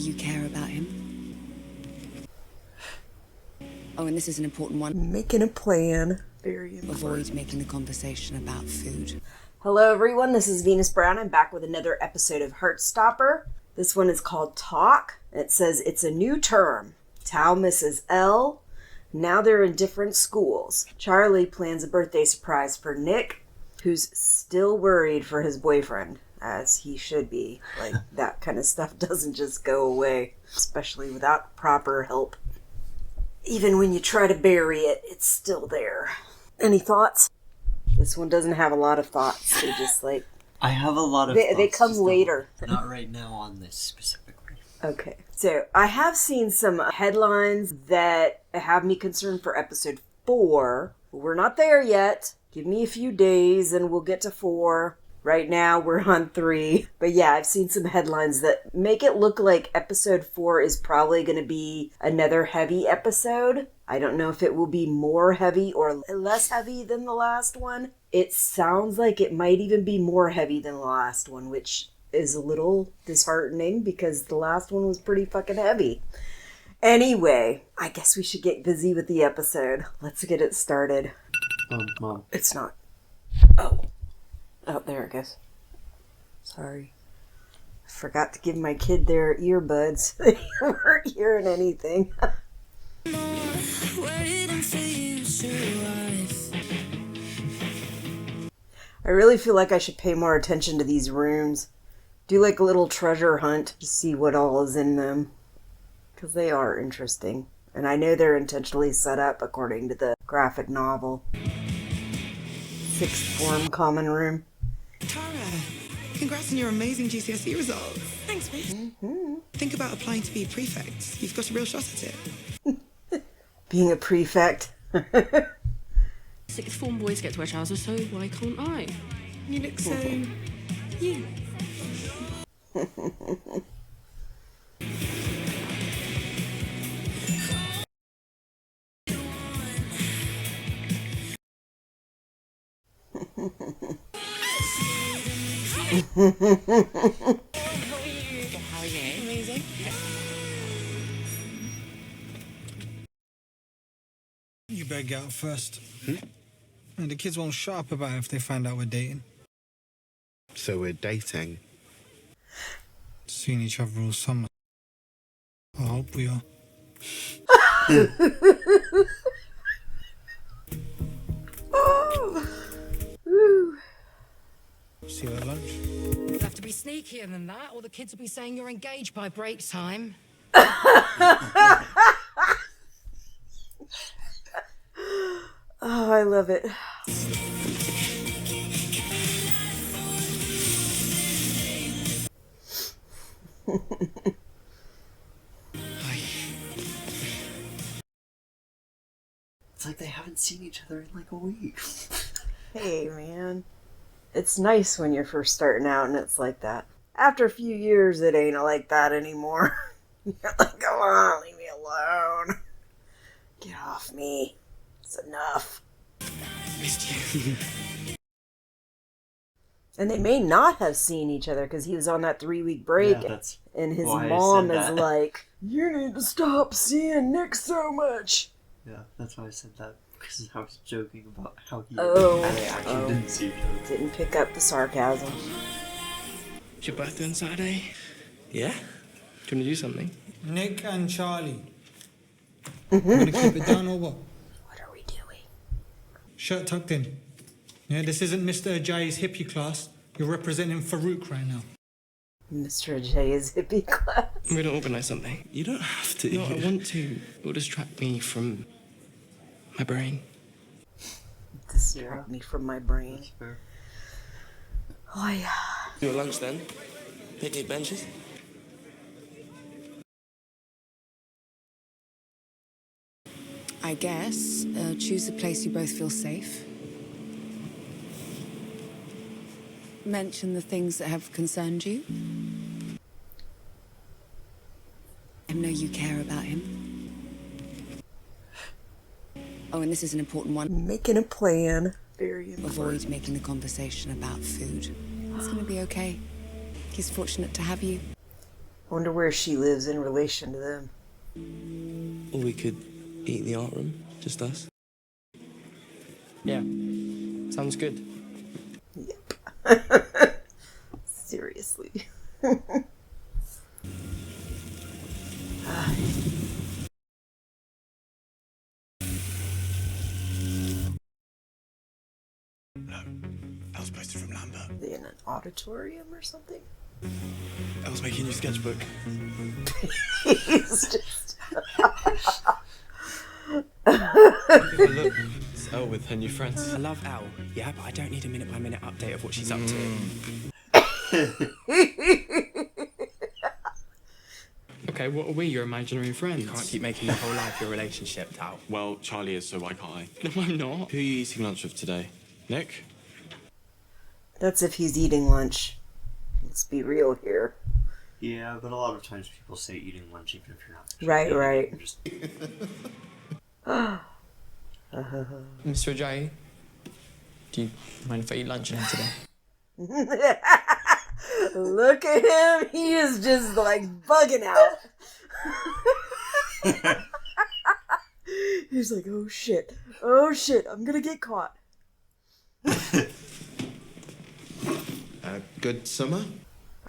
you care about him. Oh, and this is an important one. Making a plan. Very important. Avoid making the conversation about food. Hello everyone, this is Venus Brown. I'm back with another episode of Heartstopper. This one is called Talk. It says it's a new term. Tao misses Elle. Now they're in different schools. Charlie plans a birthday surprise for Nick, who's still worried for his boyfriend, as he should be. Like, that kind of stuff doesn't just go away, especially without proper help. Even when you try to bury it, it's still there. Any thoughts? This one doesn't have a lot of thoughts. They just like... I have a lot of thoughts. They come later. Not right now on this specifically. Okay. So, I have seen some headlines that have me concerned for episode 4. We're not there yet. Give me a few days and we'll get to 4. Right now, we're on 3. But yeah, I've seen some headlines that make it look like episode 4 is probably going to be another heavy episode. I don't know if it will be more heavy or less heavy than the last one. It sounds like it might even be more heavy than the last one, which is a little disheartening because the last one was pretty fucking heavy. Anyway, I guess we should get busy with the episode. Let's get it started. Mom. It's not. Oh, there it goes. Sorry. I forgot to give my kid their earbuds. They weren't hearing anything. I really feel like I should pay more attention to these rooms. Do like a little treasure hunt to see what all is in them. Because they are interesting. And I know they're intentionally set up according to the graphic novel. Sixth form common room. Tara, congrats on your amazing GCSE results. Thanks, Miss. Mm-hmm. Think about applying to be a prefect. You've got a real shot at it. Being a prefect. Sixth form boys get to wear trousers, so why can't I? You look so... you. How are you? Amazing. You better get out first. And the kids won't shut up about it if they find out we're dating. So we're dating? Seeing each other all summer. I hope we are. See you at lunch. You'll have to be sneakier than that, or the kids will be saying you're engaged by break time. Oh, I love it. It's like they haven't seen each other in like a week. Hey, man. It's nice when you're first starting out and it's like that. After a few years, it ain't like that anymore. You're like, come on, leave me alone. Get off me. It's enough. Missed you. And they may not have seen each other because he was on that 3-week break. Yeah, that's and his why I mom said is that. like, you need to stop seeing Nick so much. Yeah, that's why I said that. Because I was joking about how he Oh. actually didn't see each other. Didn't pick up the sarcasm. It's your birthday on Saturday? Yeah? Do you want to do something? Nick and Charlie. You want to keep it down or what? What are we doing? Shirt tucked in. Yeah, this isn't Mr. Ajayi's hippie class. You're representing Farouk right now. Mr. J's hippie class. I'm going to organise something. You don't have to. No, I want to. It will distract me from my brain. Distract me from my brain. That's fair. Oh, yeah. Do a lunch then? Picnic benches? I guess, choose a place you both feel safe. Mention the things that have concerned you. And know you care about him. Oh, and this is an important one. Making a plan. Very important. Avoid making the conversation about food. It's going to be okay. He's fortunate to have you. Wonder where she lives in relation to them. Or we could eat in the art room, just us. Yeah, sounds good. Yep. Seriously. No, Elle's posted from Lambert. Are they in an auditorium or something? Elle's making a new sketchbook. He's just... Look, it's Elle with her new friends. I love Elle, yeah, but I don't need a minute-by-minute update of what she's up to. Okay, what are we, your imaginary friends? You can't keep making your whole life your relationship, Tal. Well, Charlie is, so why can't I? No, I'm not. Who are you eating lunch with today? Nick? That's if he's eating lunch. Let's be real here. Yeah, but a lot of times people say eating lunch even if you're not. Right, right. You're just... Mr. Ajayi, do you mind if I eat lunch here today? Look at him. He is just like bugging out. He's like, oh shit. Oh shit. I'm gonna get caught. Good summer?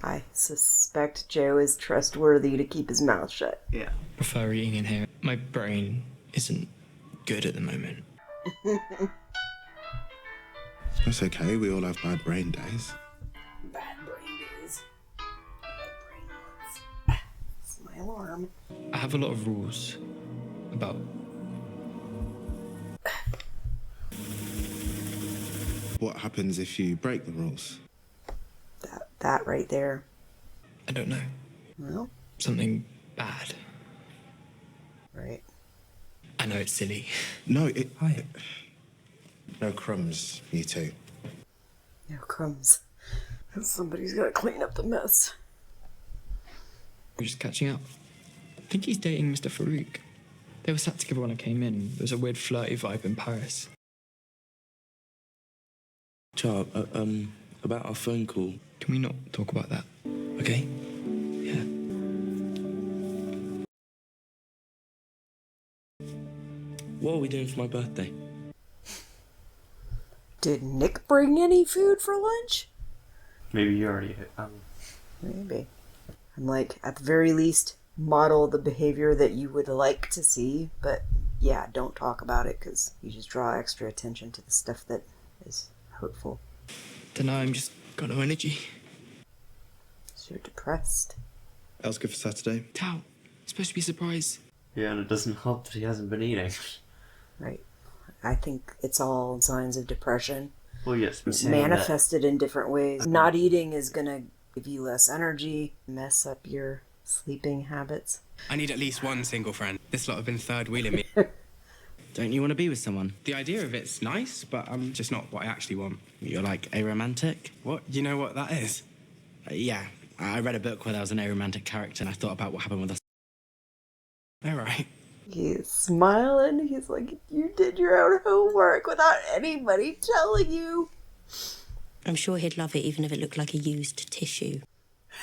I suspect Joe is trustworthy to keep his mouth shut. Yeah. Prefer eating in here. My brain isn't good at the moment. That's okay, we all have bad brain days. Bad brain days. Bad brain days. It's my alarm. I have a lot of rules about... What happens if you break the rules? That right there. I don't know. Well, Something bad. right. I know it's silly. No, Hi. no crumbs, you two. No crumbs. Somebody's gotta clean up the mess. We're just catching up. I think he's dating Mr. Farouk. They were sat together when I came in. There was a weird flirty vibe in Paris. Char, about our phone call. Can we not talk about that? Okay? Yeah. What are we doing for my birthday? Did Nick bring any food for lunch? Maybe you already. Maybe. I'm like, at the very least, model the behavior that you would like to see, but yeah, don't talk about it because you just draw extra attention to the stuff that is hurtful. Dunno, I'm just got no energy. So you're depressed. Else good for Saturday? Tao, it's supposed to be a surprise. Yeah, and it doesn't help that he hasn't been eating. Right. I think it's all signs of depression. Well, yes, but saying Manifested in different ways. Not eating is gonna give you less energy, mess up your sleeping habits. I need at least one single friend. This lot have been third wheeling me. Don't you want to be with someone? The idea of it's nice, but just not what I actually want. You're like aromantic? What? You know what that is? Yeah. I read a book where there was an aromantic character and I thought about what happened with us. All right. He's smiling. He's like, you did your own homework without anybody telling you. I'm sure he'd love it even if it looked like a used tissue.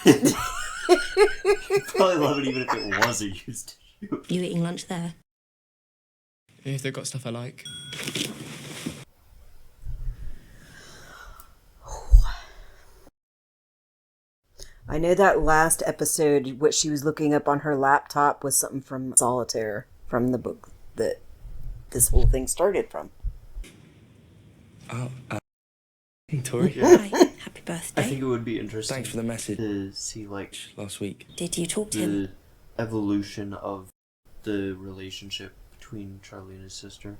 He'd probably love it even if it was a used tissue. You eating lunch there? If they've got stuff I like. I know that last episode, what she was looking up on her laptop was something from Solitaire, from the book that this whole thing started from. Oh, hey, Tori. Yeah. Hi, happy birthday. I think it would be interesting. Thanks for the message. To see, like, Last week. Did you talk to him? the evolution of the relationship between Charlie and his sister.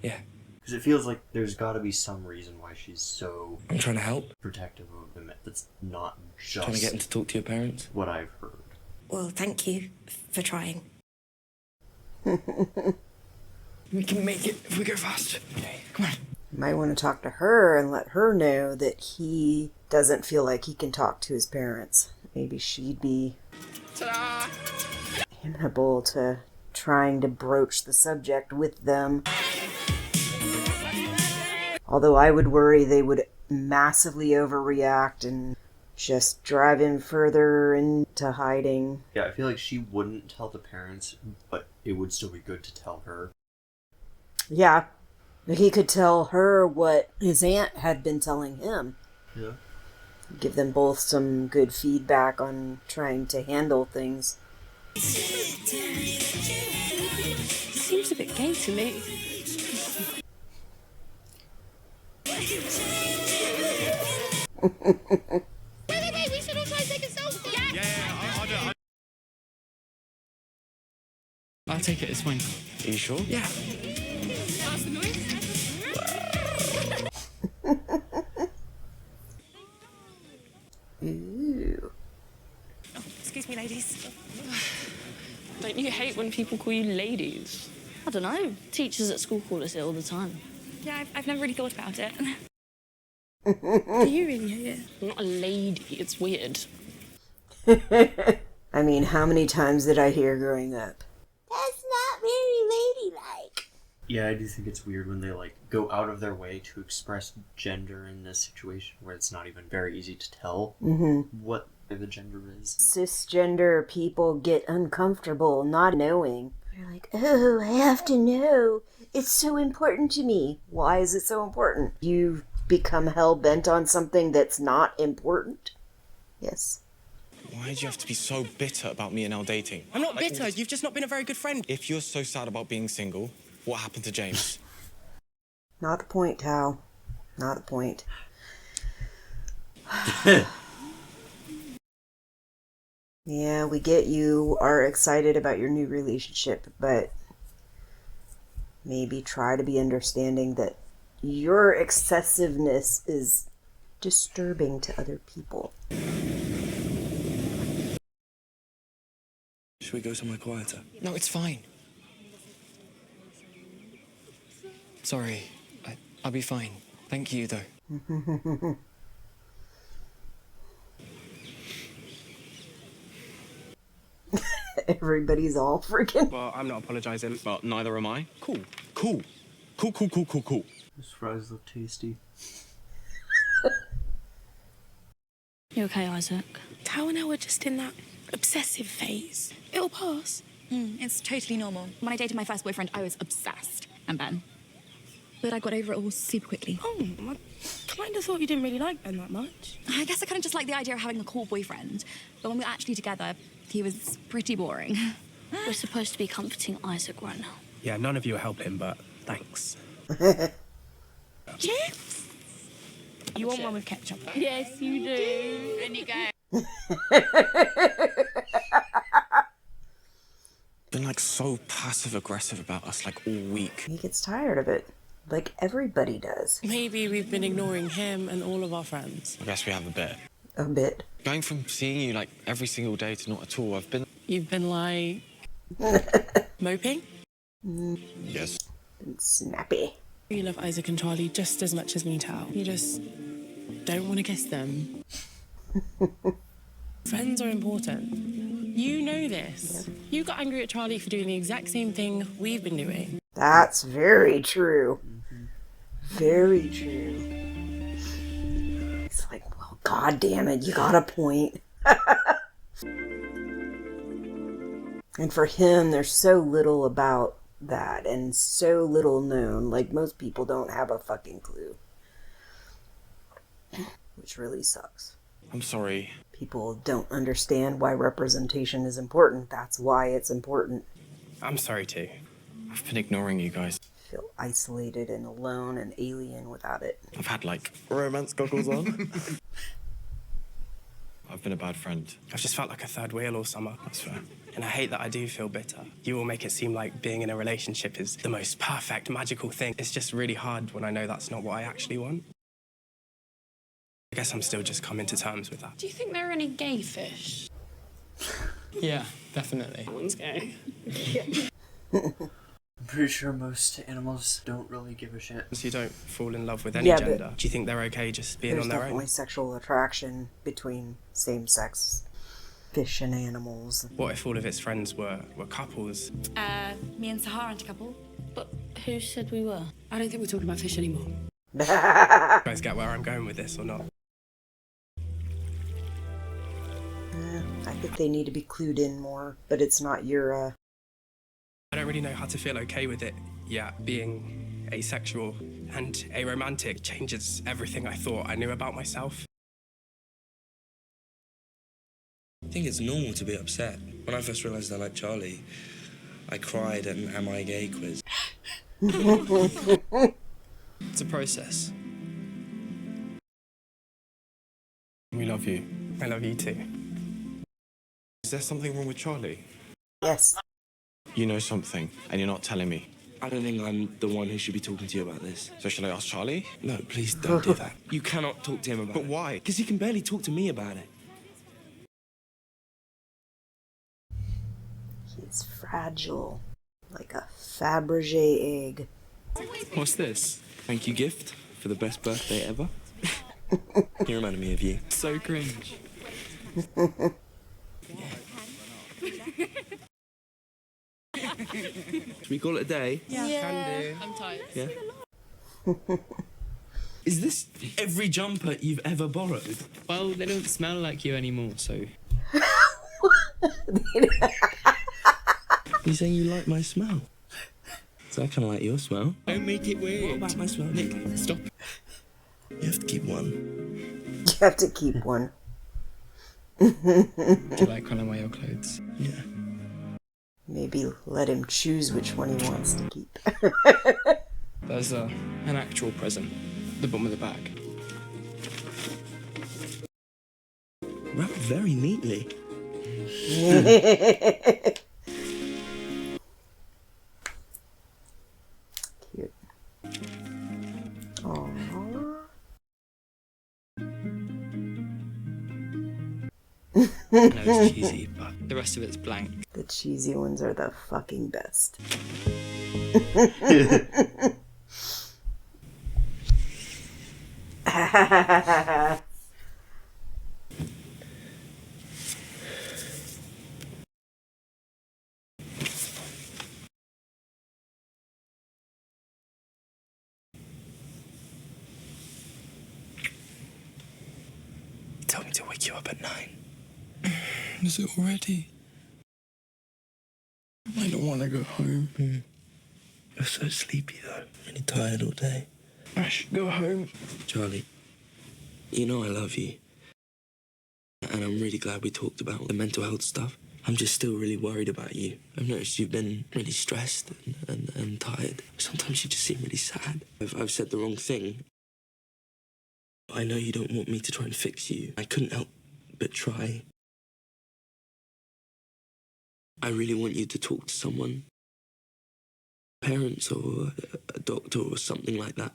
Yeah. Because it feels like there's got to be some reason why she's so I'm trying to help. protective of him. That's not just Trying to get him to talk to your parents. what I've heard. Well, thank you for trying. We can make it if we go fast. Okay, come on. You might want to talk to her and let her know that he doesn't feel like he can talk to his parents. Maybe she'd be amenable to trying to broach the subject with them. Although I would worry they would massively overreact and just drive him further into hiding. Yeah, I feel like she wouldn't tell the parents, but it would still be good to tell her. Yeah, he could tell her what his aunt had been telling him. Yeah. Give them both some good feedback on trying to handle things. Seems a bit gay to me. Wait, we should all try and take a selfie. Yeah, I'll do it. I'll take it, it's fine. Are you sure? Yeah. That's the noise. Ooh. Oh, excuse me, ladies. Don't you hate when people call you ladies? I don't know. Teachers at school call us it all the time. Yeah, I've never really thought about it. Do you really hate it? I'm not a lady. It's weird. I mean, how many times did I hear growing up? That's not very ladylike. Yeah, I do think it's weird when they, like, go out of their way to express gender in this situation where it's not even very easy to tell what the gender is. Cisgender people get uncomfortable not knowing. They're like, oh, I have to know. It's so important to me. Why is it so important? You've become hell-bent on something that's not important? Yes. Why do you have to be so bitter about me and Elle dating? I'm not bitter, you've just not been a very good friend. If you're so sad about being single, what happened to James? Not the point, Tao. Not the point. Yeah, we get you are excited about your new relationship, but maybe try to be understanding that your excessiveness is disturbing to other people. Should we go somewhere quieter? No, it's fine. Sorry. I'll be fine. Thank you, though. Everybody's all freaking... Well, I'm not apologising. But neither am I. Cool. Those fries look tasty. You okay, Isaac? Tao and I were just in that obsessive phase. It'll pass. It's totally normal. When I dated my first boyfriend, I was obsessed. And Ben. But I got over it all super quickly. Oh, I kind of thought you didn't really like Ben that much. I guess I kind of just liked the idea of having a cool boyfriend. But when we were actually together, he was pretty boring. We're supposed to be comforting Isaac right now. Yeah, none of you are helping, but thanks. Chips? You want one with ketchup? Yes, you do. And you go. Been like so passive aggressive about us like all week. He gets tired of it. Like everybody does. Maybe we've been ignoring him and all of our friends. I guess we have a bit. A bit. Going from seeing you like every single day to not at all, You've been like... moping? Yes. Snappy. You love Isaac and Charlie just as much as me, Tao. You just don't want to kiss them. Friends are important. You know this. Yeah. You got angry at Charlie for doing the exact same thing we've been doing. That's very true. Very true. It's like, well, god damn it, you got a point. And for him, there's so little about that and so little known. Like, most people don't have a fucking clue. Which really sucks. I'm sorry. People don't understand why representation is important. That's why it's important. I'm sorry too. I've been ignoring you guys. Feel isolated and alone and alien without it. I've had like romance goggles on. I've been a bad friend. I've just felt like a third wheel all summer. That's fair. And I hate that I do feel bitter. You all make it seem like being in a relationship is the most perfect, magical thing. It's just really hard when I know that's not what I actually want. I guess I'm still just coming to terms with that. Do you think there are any gay fish? Yeah, definitely. That one's gay. I'm pretty sure most animals don't really give a shit. So you don't fall in love with any gender. Do you think they're okay just being on their own? There's definitely sexual attraction between same-sex fish and animals. What if all of its friends were couples? Me and Sahara aren't a couple. But who said we were? I don't think we're talking about fish anymore. You guys get where I'm going with this or not? I think they need to be clued in more, but it's not your, I don't really know how to feel okay with it yet. Being asexual and aromantic changes everything I thought I knew about myself. I think it's normal to be upset. When I first realised I liked Charlie, I cried at an Am I Gay quiz. It's a process. We love you. I love you too. Is there something wrong with Charlie? Yes. You know something, and you're not telling me. I don't think I'm the one who should be talking to you about this. So shall I ask Charlie? No, please don't do that. You cannot talk to him about it. But why? Because he can barely talk to me about it. He's fragile. Like a Fabergé egg. What's this? Thank you gift for the best birthday ever. You reminded me of you. So cringe. Should we call it a day? Yeah. Can do. I'm tired. Yeah. Is this every jumper you've ever borrowed? Well, they don't smell like you anymore, so... You saying you like my smell? So I kind of like your smell. Don't make it weird. What about my smell? Nick, stop. You have to keep one. You have to keep one. Do you like when I wear your clothes? Yeah. Maybe let him choose which one he wants to keep. There's an actual present. The bottom of the bag. Wrapped very neatly. Cute. Aww. I know it's cheesy, but the rest of it's blank. The cheesy ones are the fucking best. You told me to wake you up at 9. Is it already? I don't want to go home. You're so sleepy though. Really tired all day. I should go home. Charlie, you know I love you. And I'm really glad we talked about the mental health stuff. I'm just still really worried about you. I've noticed you've been really stressed and tired. Sometimes you just seem really sad. I've said the wrong thing. I know you don't want me to try and fix you. I couldn't help but try. I really want you to talk to someone. Parents or a doctor or something like that.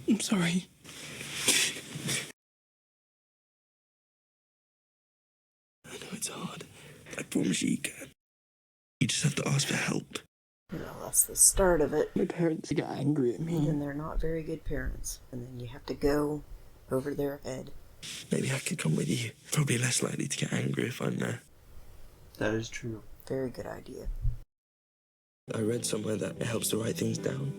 I'm sorry. I know it's hard. I promise you can. You just have to ask for help. You know, that's the start of it. My parents get angry at me. And they're not very good parents. And then you have to go over their head. Maybe I could come with you. Probably less likely to get angry if I'm there. That is true. Very good idea. I read somewhere that it helps to write things down.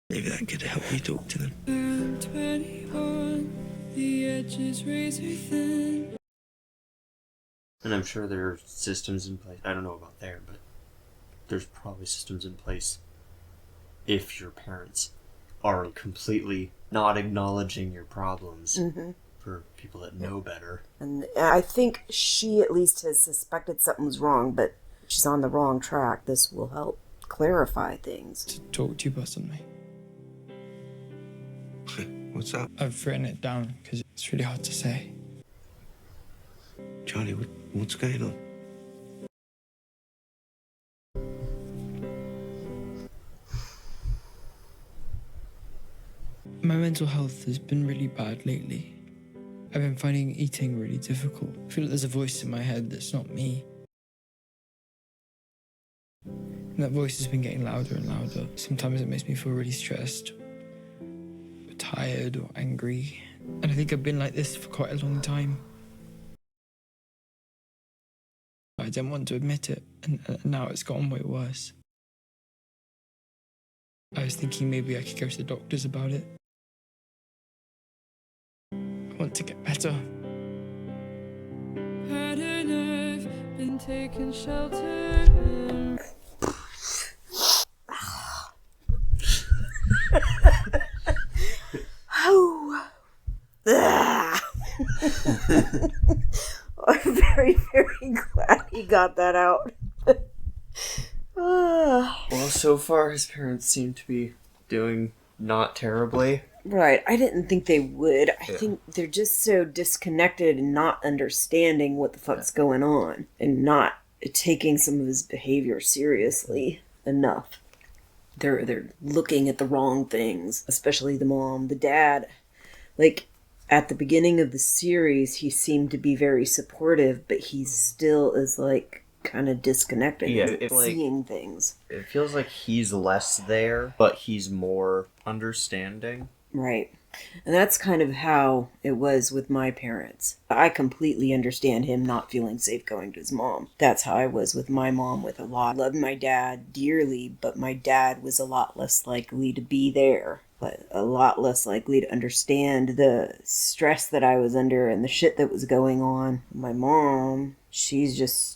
Maybe that could help you talk to them. Girl, 21, the edges razor thin. And I'm sure there are systems in place. I don't know about there, but there's probably systems in place if your parents are completely not acknowledging your problems for people that know better. And I think she at least has suspected something's wrong, but she's on the wrong track. This will help clarify things. To talk to you about something. What's up? I've written it down because it's really hard to say. Charlie, what's going on? My mental health has been really bad lately. I've been finding eating really difficult. I feel like there's a voice in my head that's not me. And that voice has been getting louder and louder. Sometimes it makes me feel really stressed, or tired or angry. And I think I've been like this for quite a long time. I didn't want to admit it, and now it's gotten way worse. I was thinking maybe I could go to the doctors about it. I want to get better. Had a nerve, been taking shelter. Oh. I'm very, very glad he got that out. Well, so far his parents seem to be doing not terribly. Right, I didn't think they would. I think they're just so disconnected and not understanding what the fuck's going on and not taking some of his behavior seriously enough. They're looking at the wrong things, especially the mom. The dad, like, at the beginning of the series, he seemed to be very supportive, but he still is, like, kind of disconnected. Yeah, He's it's like, seeing things. It feels like he's less there, but he's more understanding. Right. And that's kind of how it was with my parents. I completely understand him not feeling safe going to his mom. That's how I was with my mom with a lot. I loved my dad dearly, but my dad was a lot less likely to be there. But a lot less likely to understand the stress that I was under and the shit that was going on. My mom,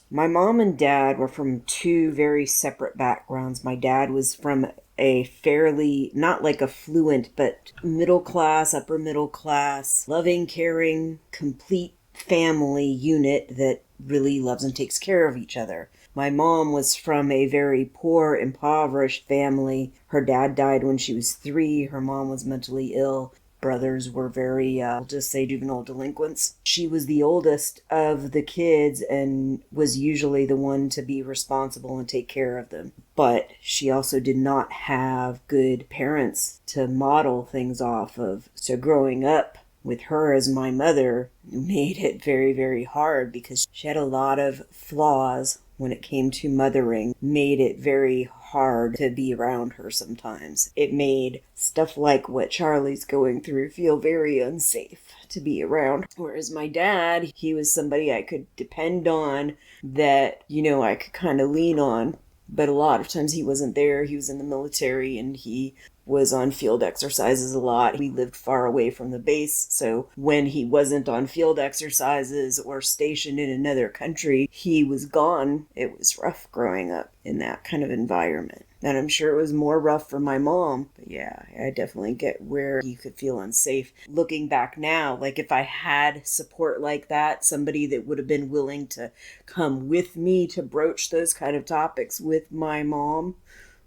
my mom and dad were from two very separate backgrounds. My dad was from a fairly, not like affluent, but middle class, upper middle class, loving, caring, complete family unit that really loves and takes care of each other. My mom was from a very poor, impoverished family. Her dad died when she was 3. Her mom was mentally ill. Brothers were very, I'll just say, juvenile delinquents. She was the oldest of the kids and was usually the one to be responsible and take care of them. But she also did not have good parents to model things off of. So growing up with her as my mother made it very, very hard because she had a lot of flaws when it came to mothering, made it very hard to be around her sometimes. It made stuff like what Charlie's going through feel very unsafe to be around. Whereas my dad, he was somebody I could depend on, that, I could kind of lean on. But a lot of times he wasn't there. He was in the military and he was on field exercises a lot. We lived far away from the base, so when he wasn't on field exercises or stationed in another country, he was gone. It was rough growing up in that kind of environment. And I'm sure it was more rough for my mom. But yeah, I definitely get where you could feel unsafe. Looking back now, like if I had support like that, somebody that would have been willing to come with me to broach those kind of topics with my mom,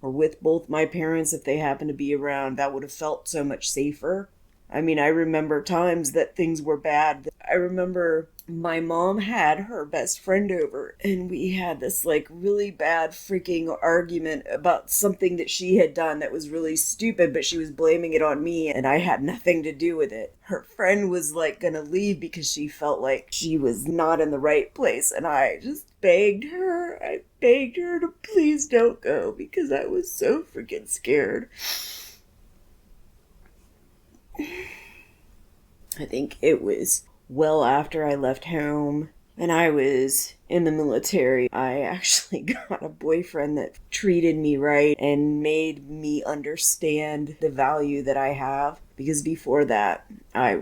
or with both my parents if they happen to be around, that would have felt so much safer. I mean, I remember times that things were bad. I remember my mom had her best friend over and we had this like really bad freaking argument about something that she had done that was really stupid, but she was blaming it on me and I had nothing to do with it. Her friend was like gonna leave because she felt like she was not in the right place, and I just begged her to please don't go because I was so freaking scared. I think it was well after I left home and I was in the military. I actually got a boyfriend that treated me right and made me understand the value that I have. Because before that, I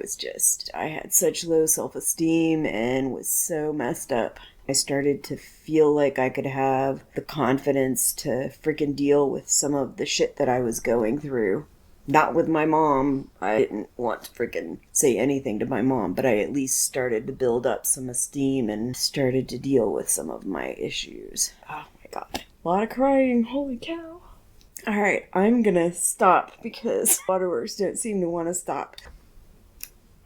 had such low self-esteem and was so messed up. I started to feel like I could have the confidence to freaking deal with some of the shit that I was going through. Not with my mom. I didn't want to freaking say anything to my mom, but I at least started to build up some esteem and started to deal with some of my issues. Oh my god. A lot of crying. Holy cow. Alright, I'm gonna stop because waterworks don't seem to want to stop.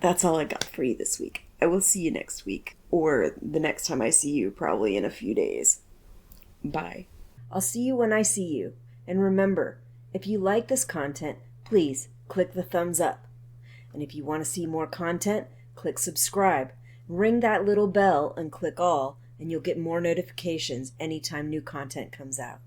That's all I got for you this week. I will see you next week. Or the next time I see you, probably in a few days. Bye. I'll see you when I see you. And remember, if you like this content, please click the thumbs up. And if you want to see more content, click subscribe. Ring that little bell and click all, and you'll get more notifications anytime new content comes out.